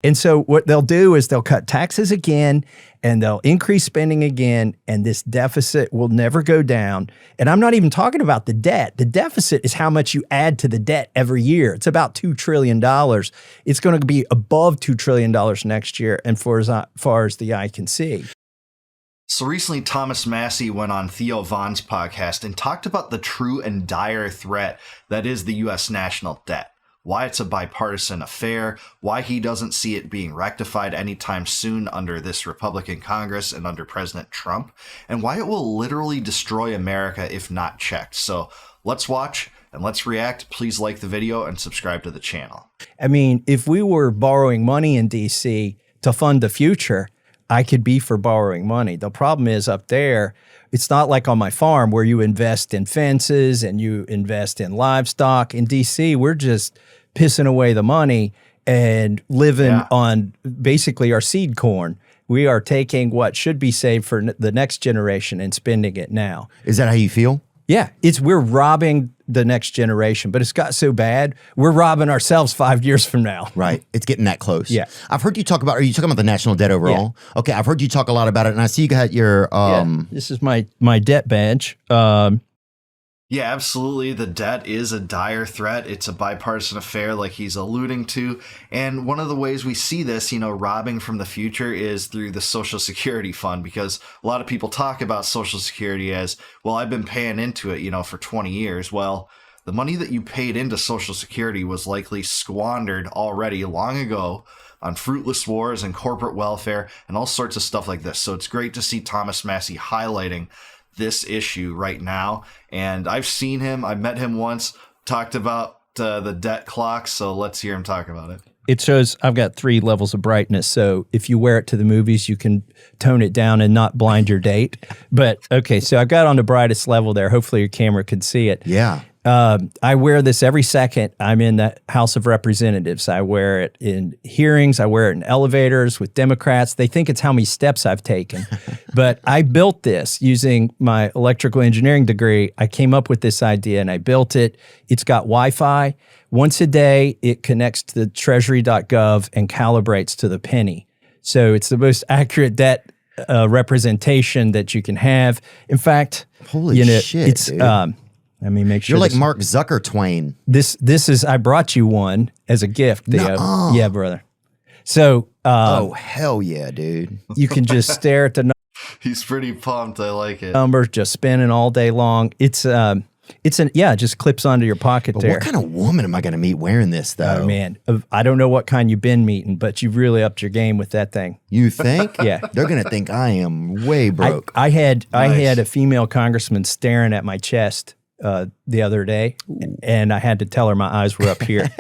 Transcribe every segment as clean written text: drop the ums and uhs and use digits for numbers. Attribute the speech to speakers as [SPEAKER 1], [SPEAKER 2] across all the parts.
[SPEAKER 1] And so what they'll do is they'll cut taxes again and they'll increase spending again, and this deficit will never go down. And I'm not even talking about the debt. The deficit is how much you add to the debt every year. It's about $2 trillion. It's going to be above $2 trillion next year, and for as far as the eye can see.
[SPEAKER 2] So recently, Thomas Massie went on Theo Von's podcast and talked about the true and dire threat that is the U.S. national debt. Why it's a bipartisan affair, why he doesn't see it being rectified anytime soon under this Republican Congress and under President Trump, and why it will literally destroy America if not checked. So let's watch and let's react. Please like the video and subscribe to the channel.
[SPEAKER 1] I mean, if we were borrowing money in D.C. to fund the future, I could be for borrowing money. The problem is up there, it's not like on my farm where you invest in fences and you invest in livestock. In D.C., we're just pissing away the money and living on basically our seed corn. We are taking what should be saved for the next generation and spending it now.
[SPEAKER 3] Is that how you feel?
[SPEAKER 1] Yeah, we're robbing the next generation, but it's got so bad, we're robbing ourselves 5 years from now.
[SPEAKER 3] Right. It's getting that close.
[SPEAKER 1] Yeah.
[SPEAKER 3] I've heard you talk about, are you talking about the national debt overall? Yeah. Okay. I've heard you talk a lot about it, and I see you got your...
[SPEAKER 1] This is my debt badge.
[SPEAKER 2] Yeah, absolutely. The debt is a dire threat. It's a bipartisan affair like he's alluding to. And one of the ways we see this, robbing from the future is through the Social Security Fund, because a lot of people talk about Social Security as, well, I've been paying into it, for 20 years. Well, the money that you paid into Social Security was likely squandered already long ago on fruitless wars and corporate welfare and all sorts of stuff like this. So it's great to see Thomas Massie highlighting this issue right now. And I've seen him, I met him once, talked about the debt clock. So let's hear him talk about it.
[SPEAKER 1] It shows I've got 3 levels of brightness. So if you wear it to the movies, you can tone it down and not blind your date. But okay, so I got on the brightest level there. Hopefully your camera can see it.
[SPEAKER 3] Yeah.
[SPEAKER 1] I wear this every second I'm in the House of Representatives. I wear it in hearings. I wear it in elevators with Democrats. They think it's how many steps I've taken. But I built this using my electrical engineering degree. I came up with this idea and I built it. It's got Wi-Fi. Once a day, it connects to the treasury.gov and calibrates to the penny. So it's the most accurate debt representation that you can have. In fact,
[SPEAKER 3] holy shit,
[SPEAKER 1] it's
[SPEAKER 3] dude.
[SPEAKER 1] Let me make sure.
[SPEAKER 3] You're like Mark Zucker Twain.
[SPEAKER 1] This is, I brought you one as a gift, Theo. Yeah, brother. So,
[SPEAKER 3] oh, hell yeah, dude.
[SPEAKER 1] You can just stare at the
[SPEAKER 2] He's pretty pumped. I like it.
[SPEAKER 1] Numbers just spinning all day long. It just clips onto your pocket there.
[SPEAKER 3] What kind of woman am I going to meet wearing this, though?
[SPEAKER 1] Oh, man. I don't know what kind you've been meeting, but you've really upped your game with that thing.
[SPEAKER 3] You think?
[SPEAKER 1] Yeah.
[SPEAKER 3] They're going to think I am way broke.
[SPEAKER 1] I had a female congressman staring at my chest the other day, and I had to tell her my eyes were up here.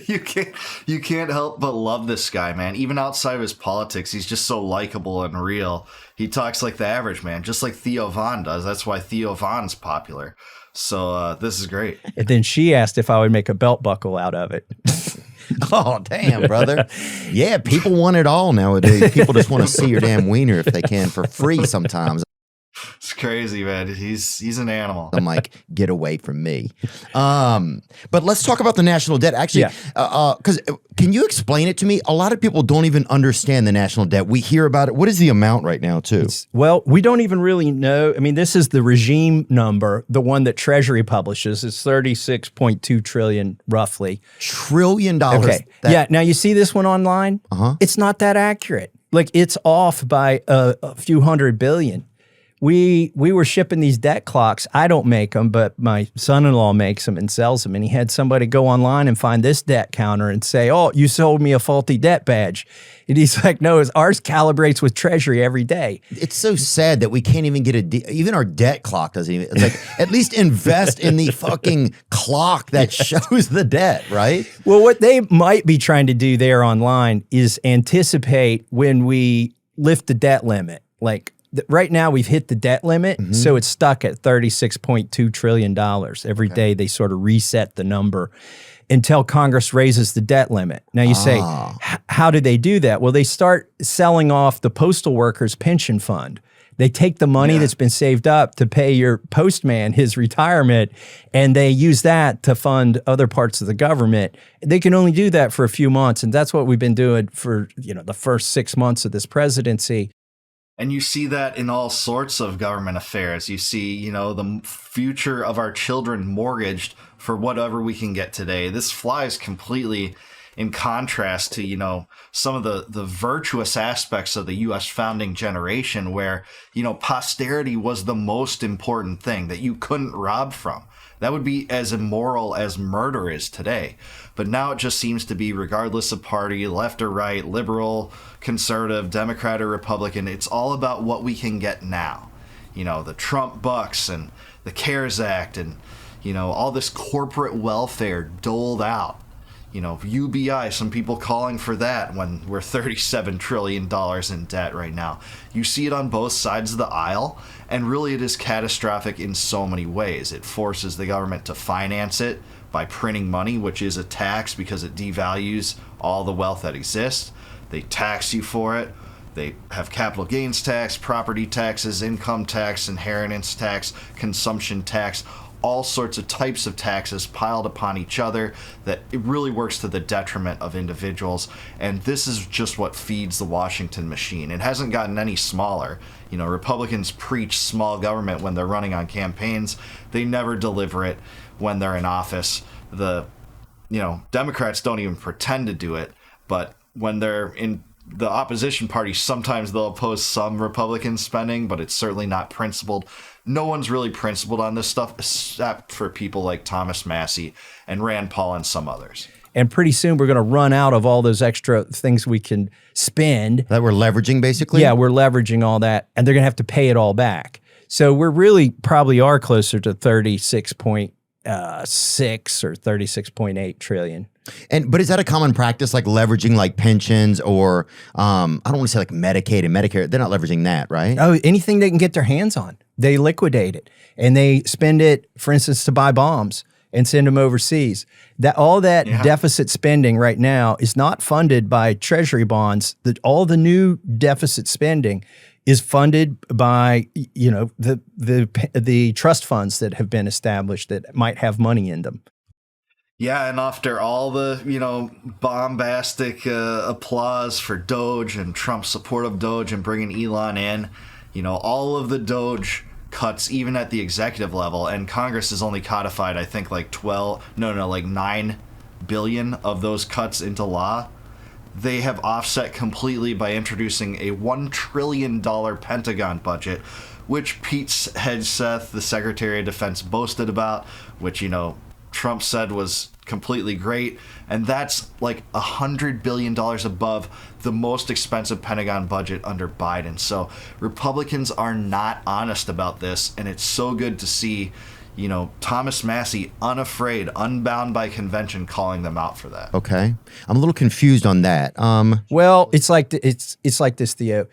[SPEAKER 2] You can't help but love this guy, man. Even outside of his politics, he's just so likable and real. He talks like the average man, just like Theo Von does. That's why Theo Von's popular. So this is great.
[SPEAKER 1] And then she asked if I would make a belt buckle out of it.
[SPEAKER 3] Oh, damn, brother. Yeah, people want it all nowadays. People just want to see your damn wiener if they can for free sometimes.
[SPEAKER 2] It's crazy, man. He's an animal.
[SPEAKER 3] I'm like, get away from me. But let's talk about the national debt. Actually, because can you explain it to me? A lot of people don't even understand the national debt. We hear about it. What is the amount right now, too?
[SPEAKER 1] Well, we don't even really know. I mean, this is the regime number, the one that Treasury publishes. It's 36.2 trillion, roughly.
[SPEAKER 3] Trillion dollars.
[SPEAKER 1] Okay. Yeah. Now you see this one online? It's not that accurate. Like, it's off by a few $100 billion. We were shipping these debt clocks. I don't make them, but my son-in-law makes them and sells them. And he had somebody go online and find this debt counter and say, "Oh, you sold me a faulty debt badge." And he's like, "No, ours calibrates with Treasury every day."
[SPEAKER 3] It's so sad that we can't even get even our debt clock doesn't even. It's like, at least invest in the fucking clock that shows the debt, right?
[SPEAKER 1] Well, what they might be trying to do there online is anticipate when we lift the debt limit. Like, right now, we've hit the debt limit, so it's stuck at $36.2 trillion. Every day, they sort of reset the number until Congress raises the debt limit. Now, you say, how do they do that? Well, they start selling off the postal workers' pension fund. They take the money that's been saved up to pay your postman his retirement, and they use that to fund other parts of the government. They can only do that for a few months, and that's what we've been doing for the first 6 months of this presidency.
[SPEAKER 2] And you see that in all sorts of government affairs. You see, the future of our children mortgaged for whatever we can get today. This flies completely in contrast to, some of the virtuous aspects of the U.S. founding generation where, posterity was the most important thing that you couldn't rob from. That would be as immoral as murder is today. But now it just seems to be, regardless of party, left or right, liberal, conservative, Democrat or Republican, it's all about what we can get now. The Trump bucks and the CARES Act and, all this corporate welfare doled out. UBI, some people calling for that when we're $37 trillion in debt right now. You see it on both sides of the aisle, and really it is catastrophic in so many ways. It forces the government to finance it by printing money, which is a tax because it devalues all the wealth that exists. They tax you for it. They have capital gains tax, property taxes, income tax, inheritance tax, consumption tax, all sorts of types of taxes piled upon each other that it really works to the detriment of individuals. And this is just what feeds the Washington machine. It hasn't gotten any smaller. Republicans preach small government when they're running on campaigns. They never deliver it when they're in office. Democrats don't even pretend to do it, but when they're in the opposition party, sometimes they'll oppose some Republican spending, but it's certainly not principled. No one's really principled on this stuff except for people like Thomas Massie and Rand Paul and some others.
[SPEAKER 1] And pretty soon we're going to run out of all those extra things we can spend.
[SPEAKER 3] That we're leveraging, basically?
[SPEAKER 1] Yeah, we're leveraging all that, and they're going to have to pay it all back. So we're really probably are closer to 36.6 or 36.8 trillion.
[SPEAKER 3] But is that a common practice, like leveraging like pensions or I don't want to say like Medicaid and Medicare? They're not leveraging that, right?
[SPEAKER 1] Oh, anything they can get their hands on, they liquidate it, and they spend it, for instance, to buy bombs and send them overseas. All that deficit spending right now is not funded by treasury bonds. All the new deficit spending is funded by the trust funds that have been established that might have money in them.
[SPEAKER 2] Yeah, and after all the, bombastic applause for Doge and Trump's support of Doge and bringing Elon in, all of the Doge cuts, even at the executive level, and Congress has only codified, I think, like 9 billion of those cuts into law. They have offset completely by introducing a $1 trillion Pentagon budget, which Pete Hegseth, the Secretary of Defense, boasted about, which, Trump said was completely great, and that's like $100 billion above the most expensive Pentagon budget under Biden. So Republicans are not honest about this, and it's so good to see, Thomas Massie, unafraid, unbound by convention, calling them out for that.
[SPEAKER 3] Okay, I'm a little confused on that.
[SPEAKER 1] Well, it's like this, Theo.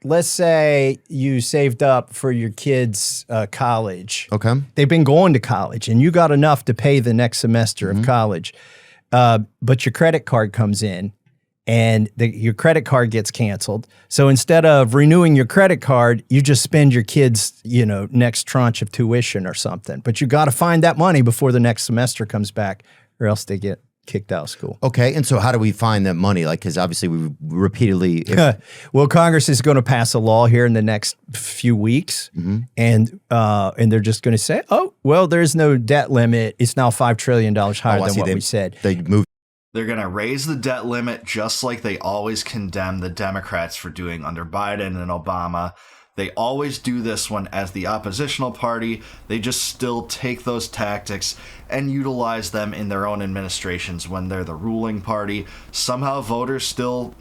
[SPEAKER 1] Let's say you saved up for your kids' college.
[SPEAKER 3] Okay,
[SPEAKER 1] they've been going to college, and you got enough to pay the next semester of college, but your credit card comes in. And your credit card gets canceled. So instead of renewing your credit card, you just spend your kids, next tranche of tuition or something. But you got to find that money before the next semester comes back, or else they get kicked out of school.
[SPEAKER 3] Okay, and so how do we find that money? Like, because obviously we repeatedly...
[SPEAKER 1] Well, Congress is going to pass a law here in the next few weeks, and they're just going to say, oh, well, there's no debt limit. It's now $5 trillion higher than what we said.
[SPEAKER 3] They moved.
[SPEAKER 2] They're going to raise the debt limit just like they always condemn the Democrats for doing under Biden and Obama. They always do this when, as the oppositional party, they just still take those tactics and utilize them in their own administrations when they're the ruling party. Somehow voters still,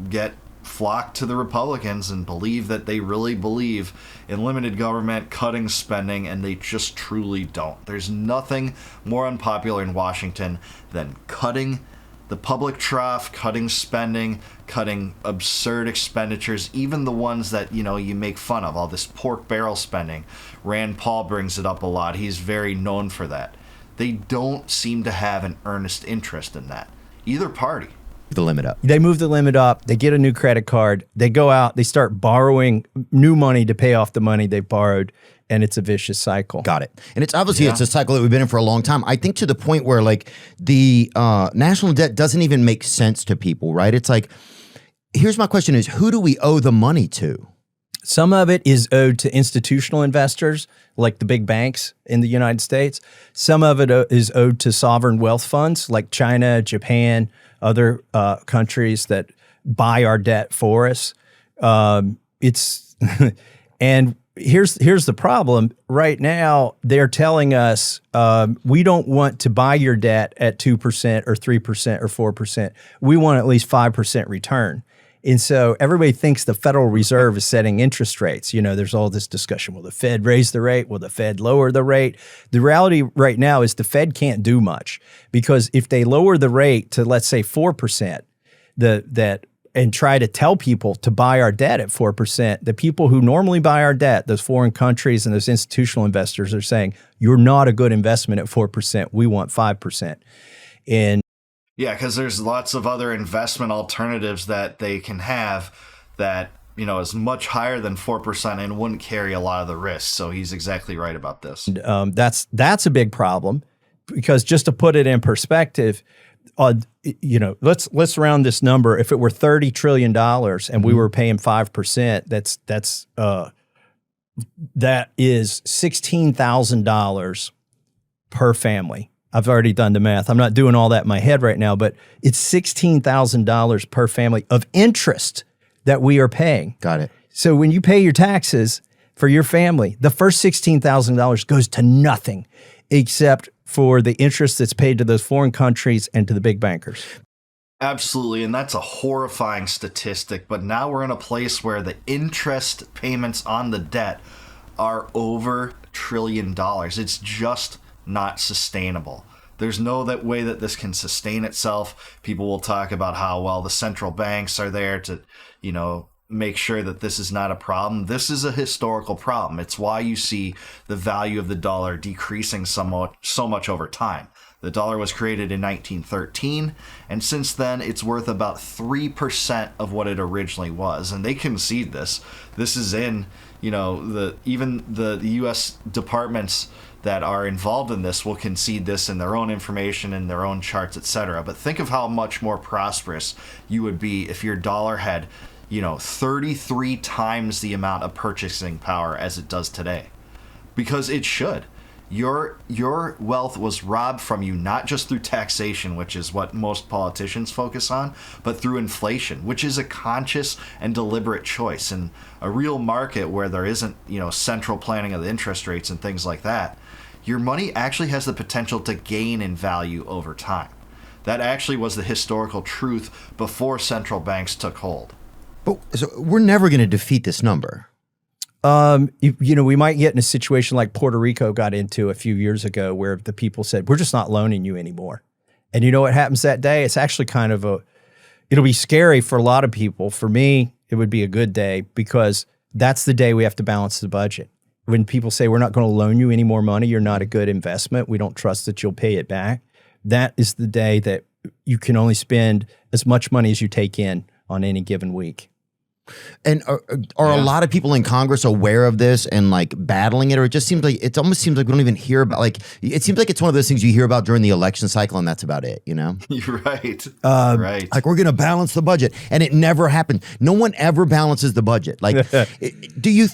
[SPEAKER 2] get flocked to the Republicans and believe that they really believe in limited government, cutting spending, and they just truly don't. There's nothing more unpopular in Washington than cutting the public trough, cutting spending, cutting absurd expenditures, even the ones that, you make fun of, all this pork barrel spending. Rand Paul brings it up a lot. He's very known for that. They don't seem to have an earnest interest in that. Either party.
[SPEAKER 3] The limit up.
[SPEAKER 1] They move the limit up. They get a new credit card. They go out. They start borrowing new money to pay off the money they borrowed, and it's a vicious cycle.
[SPEAKER 3] Got it. And it's obviously it's a cycle that we've been in for a long time. I think to the point where like the national debt doesn't even make sense to people, right? It's like, here's my question: is who do we owe the money to?
[SPEAKER 1] Some of it is owed to institutional investors, like the big banks in the United States. Some of it is owed to sovereign wealth funds, like China, Japan, other countries that buy our debt for us. It's and here's the problem. Right now, they're telling us we don't want to buy your debt at 2% or 3% or 4%. We want at least 5% return. And so everybody thinks the Federal Reserve is setting interest rates. You know, there's all this discussion. Will the Fed raise the rate? Will the Fed lower the rate? The reality right now is the Fed can't do much, because if they lower the rate to, let's say, 4%, and try to tell people to buy our debt at 4%, the people who normally buy our debt, those foreign countries and those institutional investors, are saying, you're not a good investment at 4%. We want 5%. And
[SPEAKER 2] yeah, because there's lots of other investment alternatives that they can have that, you know, is much higher than 4% and wouldn't carry a lot of the risk. So he's exactly right about this.
[SPEAKER 1] That's a big problem, because just to put it in perspective, you know, let's round this number. If it were $30 trillion and we were paying 5%, that is $16,000 per family. I've already done the math. I'm not doing all that in my head right now, but it's $16,000 per family of interest that we are paying.
[SPEAKER 3] Got it.
[SPEAKER 1] So when you pay your taxes for your family, the first $16,000 goes to nothing except for the interest that's paid to those foreign countries and to the big bankers.
[SPEAKER 2] Absolutely, and that's a horrifying statistic. But now we're in a place where the interest payments on the debt are over $1 trillion. It's just not sustainable. There's no way that this can sustain itself. People will talk about how, well, the central banks are there to, you know, make sure that this is not a problem. This is a historical problem. It's why you see the value of the dollar decreasing so much over time. The dollar was created in 1913, and since then it's worth about 3% of what it originally was. And they concede this. This is in, you know, even the U.S. departments that are involved in this will concede this in their own information and their own charts, etc. But think of how much more prosperous you would be if your dollar had, you know, 33 times the amount of purchasing power as it does today. Because it should. Your wealth was robbed from you, not just through taxation, which is what most politicians focus on, but through inflation, which is a conscious and deliberate choice. In a real market where there isn't, you know, central planning of the interest rates and things like that, your money actually has the potential to gain in value over time. That actually was the historical truth before central banks took hold.
[SPEAKER 3] But so we're never going to defeat this number.
[SPEAKER 1] You know, we might get in a situation like Puerto Rico got into a few years ago, where the people said, we're just not loaning you anymore. And you know what happens that day? It's actually kind of it'll be scary for a lot of people. For me, it would be a good day, because that's the day we have to balance the budget. When people say, we're not going to loan you any more money, you're not a good investment, we don't trust that you'll pay it back, that is the day that you can only spend as much money as you take in on any given week.
[SPEAKER 3] And are a lot of people in Congress aware of this and like battling it, or it almost seems like we don't even hear about, like, it seems like it's one of those things you hear about during the election cycle and that's about it, you know?
[SPEAKER 2] You're right.
[SPEAKER 3] Right. Like, we're going to balance the budget, and it never happens. No one ever balances the budget. Like, do you?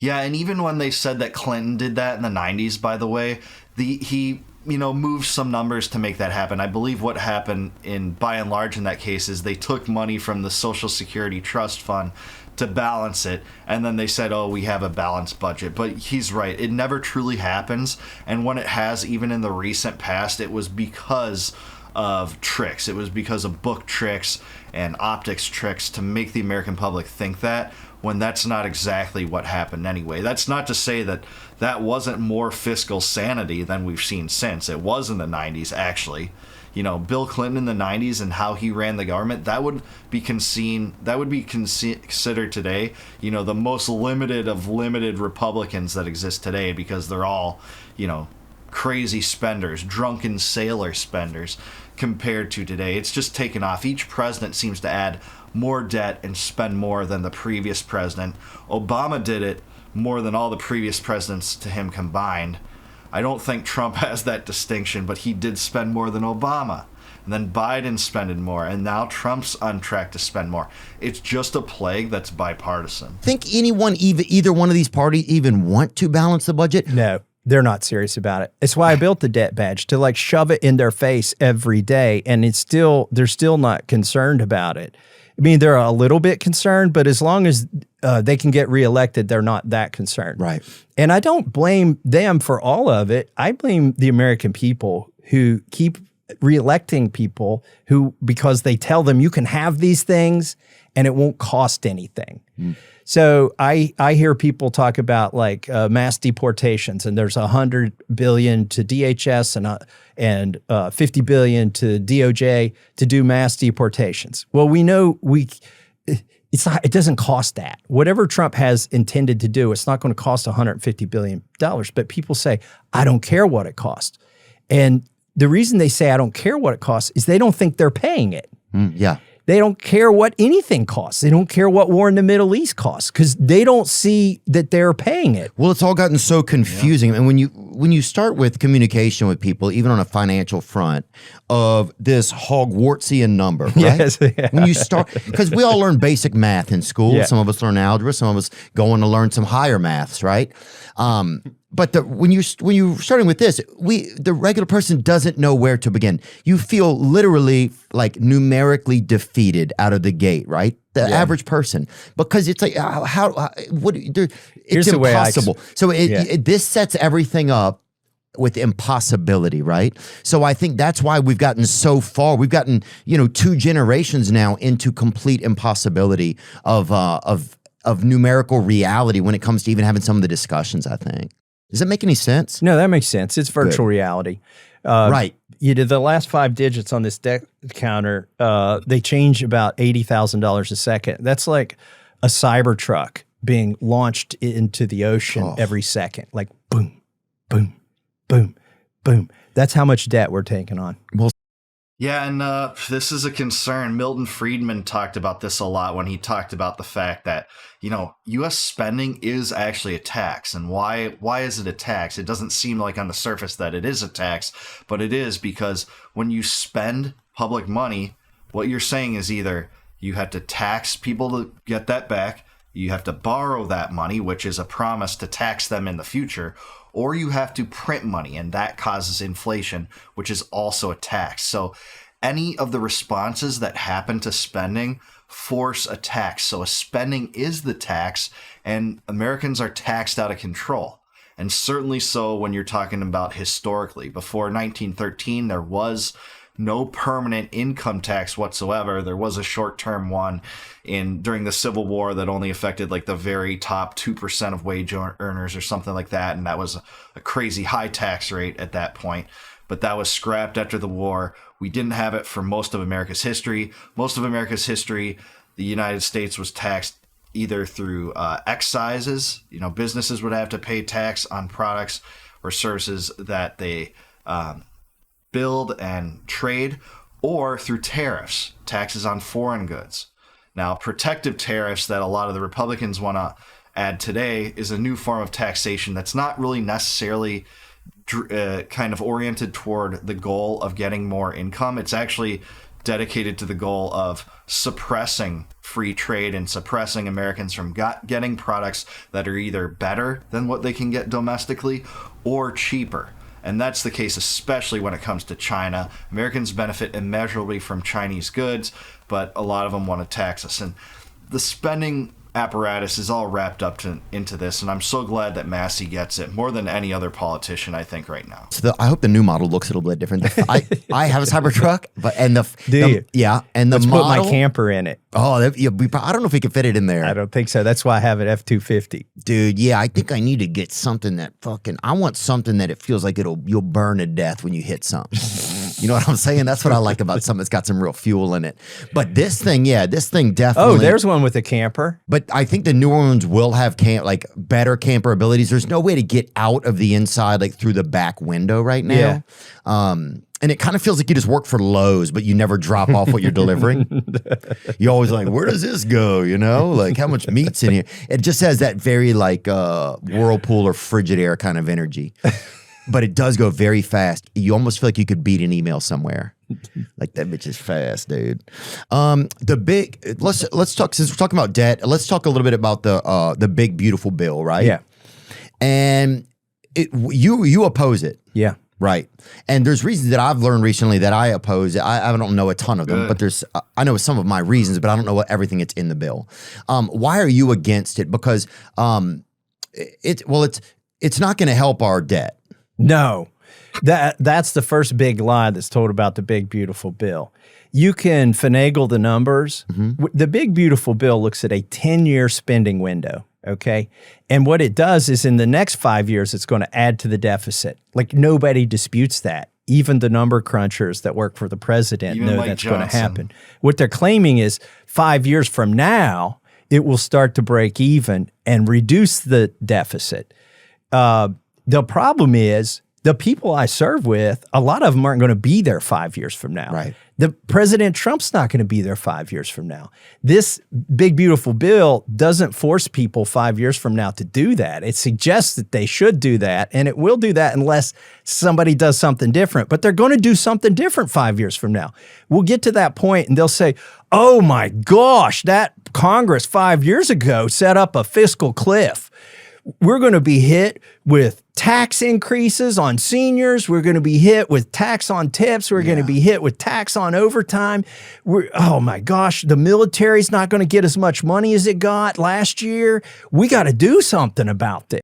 [SPEAKER 2] Yeah, and even when they said that Clinton did that in the 90s, by the way, he you know, moved some numbers to make that happen. I believe what happened by and large in that case is they took money from the Social Security Trust Fund to balance it, and then they said, oh, we have a balanced budget. But he's right, it never truly happens, and when it has, even in the recent past, it was because of tricks. It was because of book tricks and optics tricks to make the American public think that, when that's not exactly what happened anyway. That's not to say that that wasn't more fiscal sanity than we've seen since. It was in the 90s, actually. You know, Bill Clinton in the 90s and how he ran the government, that would be considered today, you know, the most limited of limited Republicans that exist today, because they're all, you know, crazy spenders, drunken sailor spenders compared to today. It's just taken off. Each president seems to add more debt and spend more than the previous president. Obama did it more than all the previous presidents to him combined. I don't think Trump has that distinction, but he did spend more than Obama. And then Biden spending more, and now Trump's on track to spend more. It's just a plague that's bipartisan.
[SPEAKER 3] Think anyone, either one of these parties, even want to balance the budget?
[SPEAKER 1] No, they're not serious about it. It's why I built the debt badge, to like shove it in their face every day, and they're still not concerned about it. I mean, they're a little bit concerned, but as long as they can get reelected, they're not that concerned.
[SPEAKER 3] Right.
[SPEAKER 1] And I don't blame them for all of it. I blame the American people who keep reelecting people who, because they tell them you can have these things and it won't cost anything. So I hear people talk about like mass deportations, and there's $100 billion to DHS and $50 billion to DOJ to do mass deportations. Well, we know it doesn't cost that. Whatever Trump has intended to do, it's not going to cost $150 billion. But people say, I don't care what it costs. And the reason they say I don't care what it costs is they don't think they're paying it.
[SPEAKER 3] Yeah.
[SPEAKER 1] They don't care what anything costs. They don't care what war in the Middle East costs because they don't see that they're paying it.
[SPEAKER 3] Well, it's all gotten so confusing. And when you start with communication with people, even on a financial front, of this Hogwartsian number, right?
[SPEAKER 1] Yes, yeah.
[SPEAKER 3] When you start, because we all learn basic math in school.
[SPEAKER 1] Yeah.
[SPEAKER 3] Some of us learn algebra. Some of us go on to learn some higher maths, right? But when you're starting with this, the regular person doesn't know where to begin. You feel literally like numerically defeated out of the gate, right? The average person, because it's like it's impossible. So this sets everything up with impossibility, right? So I think that's why we've gotten so far. We've gotten 2 generations now into complete impossibility of numerical reality when it comes to even having some of the discussions, I think. Does that make any sense?
[SPEAKER 1] No, that makes sense. It's virtual reality.
[SPEAKER 3] Right.
[SPEAKER 1] The last 5 digits on this debt counter, they change about $80,000 a second. That's like a Cybertruck being launched into the ocean every second. Like boom, boom, boom, boom. That's how much debt we're taking on.
[SPEAKER 3] Well,
[SPEAKER 2] yeah, and this is a concern. Milton Friedman talked about this a lot when he talked about the fact that, U.S. spending is actually a tax. And why is it a tax? It doesn't seem like on the surface that it is a tax, but it is, because when you spend public money, what you're saying is either you have to tax people to get that back, you have to borrow that money, which is a promise to tax them in the future, or you have to print money, and that causes inflation, which is also a tax. So any of the responses that happen to spending force a tax. So a spending is the tax, and Americans are taxed out of control. And certainly so when you're talking about historically. Before 1913, there was no permanent income tax whatsoever. There was a short-term one during the Civil War that only affected like the very top 2% of wage earners or something like that. And that was a crazy high tax rate at that point. But that was scrapped after the war. We didn't have it for most of America's history. Most of America's history, the United States was taxed either through excises. Businesses would have to pay tax on products or services that they build and trade, or through tariffs, taxes on foreign goods. Now, protective tariffs that a lot of the Republicans want to add today is a new form of taxation that's not really necessarily kind of oriented toward the goal of getting more income. It's actually dedicated to the goal of suppressing free trade and suppressing Americans from getting products that are either better than what they can get domestically or cheaper. And that's the case especially when it comes to China. Americans benefit immeasurably from Chinese goods, but a lot of them want to tax us. And the spending apparatus is all wrapped up into this, and I'm so glad that Massie gets it more than any other politician, I think, right now.
[SPEAKER 3] So I hope the new model looks a little bit different. I have a Cybertruck, and
[SPEAKER 1] Let's
[SPEAKER 3] model,
[SPEAKER 1] put my camper in it.
[SPEAKER 3] Oh, I don't know if we can fit it in there.
[SPEAKER 1] I don't think so. That's why I have an F-250.
[SPEAKER 3] Dude, yeah, I think I need to get something that I want something that it feels like you'll burn to death when you hit something. You know what I'm saying? That's what I like about something that's got some real fuel in it. But this thing definitely.
[SPEAKER 1] Oh, there's one with a camper.
[SPEAKER 3] But I think the new ones will have better camper abilities. There's no way to get out of the inside like through the back window right now.
[SPEAKER 1] Yeah.
[SPEAKER 3] And it kind of feels like you just work for Lowe's, but you never drop off what you're delivering. You always like, where does this go? You know, like how much meat's in here? It just has that very like Whirlpool or Frigidaire kind of energy. But it does go very fast. You almost feel like you could beat an email somewhere. Like that bitch is fast, dude. Let's talk, since we're talking about debt, let's talk a little bit about the big beautiful bill, right?
[SPEAKER 1] Yeah.
[SPEAKER 3] And you oppose it.
[SPEAKER 1] Yeah.
[SPEAKER 3] Right. And there's reasons that I've learned recently that I oppose it. I don't know a ton of them, but I know some of my reasons, but I don't know everything that's in the bill. Why are you against it? Because it's not going to help our debt.
[SPEAKER 1] No. That's the first big lie that's told about the big beautiful bill. You can finagle the numbers. Mm-hmm. The big beautiful bill looks at a 10-year spending window. Okay. And what it does is in the next 5 years, it's going to add to the deficit. Like nobody disputes that. Even the number crunchers that work for the president know that's going to happen. What they're claiming is 5 years from now, it will start to break even and reduce the deficit. The problem is the people I serve with, a lot of them aren't going to be there 5 years from now.
[SPEAKER 3] Right.
[SPEAKER 1] The President Trump's not going to be there 5 years from now. This big, beautiful bill doesn't force people 5 years from now to do that. It suggests that they should do that, and it will do that unless somebody does something different. But they're going to do something different 5 years from now. We'll get to that point, and they'll say, oh my gosh, that Congress 5 years ago set up a fiscal cliff. We're going to be hit with tax increases on seniors. We're going to be hit with tax on tips. We're going to be hit with tax on overtime. Oh my gosh, the military's not going to get as much money as it got last year. We got to do something about this.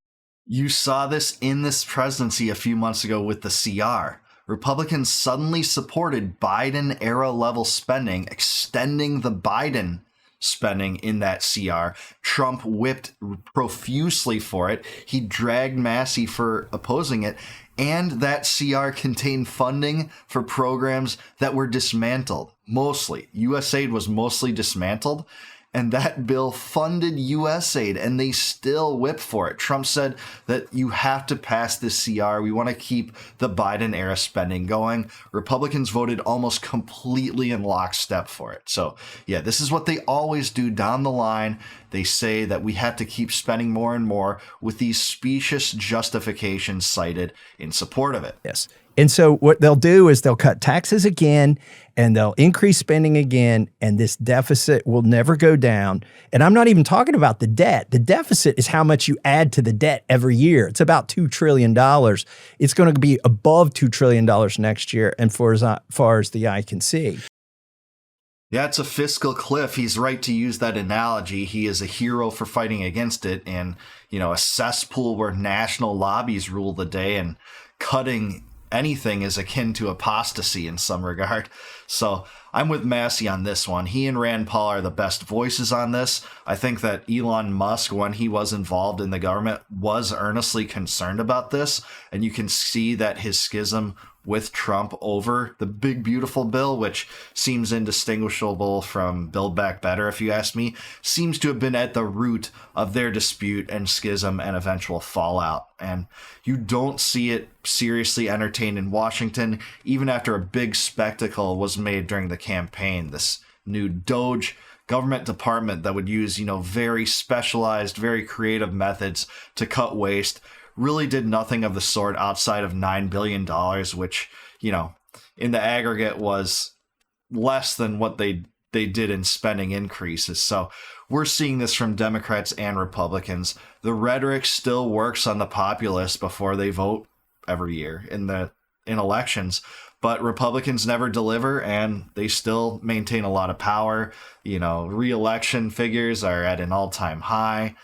[SPEAKER 2] You saw this in this presidency a few months ago with the CR. Republicans suddenly supported Biden-era level spending, extending the Biden spending in that CR. Trump whipped profusely for it. He dragged Massie for opposing it. And that CR contained funding for programs that were dismantled. Mostly. USAID was mostly dismantled. And that bill funded USAID, and they still whip for it. Trump said that you have to pass this CR. We want to keep the Biden-era spending going. Republicans voted almost completely in lockstep for it. So, yeah, this is what they always do down the line. They say that we have to keep spending more and more with these specious justifications cited in support of it.
[SPEAKER 1] Yes. And so what they'll do is they'll cut taxes again and they'll increase spending again, and this deficit will never go down. And I'm not even talking about the debt. The deficit is how much you add to the debt every year. It's about $2 trillion. It's going to be above $2 trillion next year, and for as far as the eye can see.
[SPEAKER 2] Yeah, it's a fiscal cliff. He's right to use that analogy. He is a hero for fighting against it, and, you know, a cesspool where national lobbies rule the day, and cutting anything is akin to apostasy in some regard. So I'm with Massie on this one. He and Rand Paul are the best voices on this. I think that Elon Musk, when he was involved in the government, was earnestly concerned about this. And you can see that his schism with Trump over the big, beautiful bill, which seems indistinguishable from Build Back Better, if you ask me, seems to have been at the root of their dispute and schism and eventual fallout. And you don't see it seriously entertained in Washington, even after a big spectacle was made during the campaign. This new Doge government department that would use, very specialized, very creative methods to cut waste really did nothing of the sort outside of $9 billion, which, in the aggregate was less than what they did in spending increases. So we're seeing this from Democrats and Republicans. The rhetoric still works on the populace before they vote every year in elections, but Republicans never deliver, and they still maintain a lot of power. Re-election figures are at an all-time high.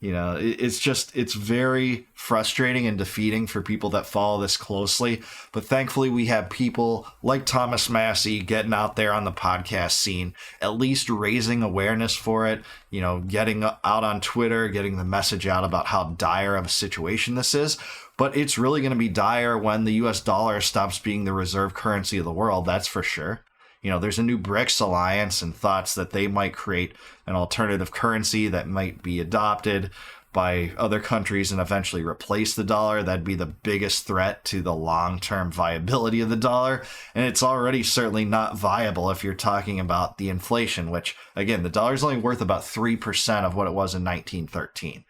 [SPEAKER 2] It's very frustrating and defeating for people that follow this closely. But thankfully, we have people like Thomas Massie getting out there on the podcast scene, at least raising awareness for it, getting out on Twitter, getting the message out about how dire of a situation this is. But it's really going to be dire when the US dollar stops being the reserve currency of the world, that's for sure. There's a new BRICS alliance and thoughts that they might create an alternative currency that might be adopted by other countries and eventually replace the dollar. That'd be the biggest threat to the long-term viability of the dollar. And it's already certainly not viable if you're talking about the inflation, which, again, the dollar's only worth about 3% of what it was in 1913.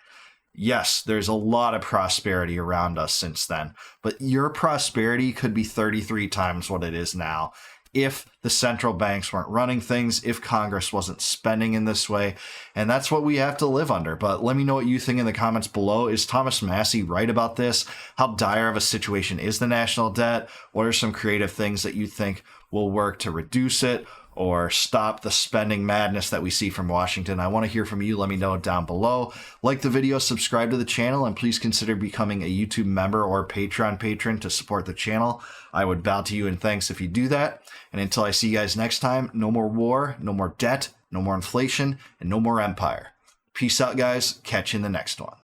[SPEAKER 2] Yes, there's a lot of prosperity around us since then, but your prosperity could be 33 times what it is now if the central banks weren't running things, if Congress wasn't spending in this way. And that's what we have to live under. But let me know what you think in the comments below. Is Thomas Massie right about this? How dire of a situation is the national debt? What are some creative things that you think will work to reduce it or stop the spending madness that we see from Washington? I want to hear from you. Let me know down below. Like the video, subscribe to the channel, and please consider becoming a YouTube member or Patreon patron to support the channel. I would bow to you in thanks if you do that. And until I see you guys next time, no more war, no more debt, no more inflation, and no more empire. Peace out, guys. Catch you in the next one.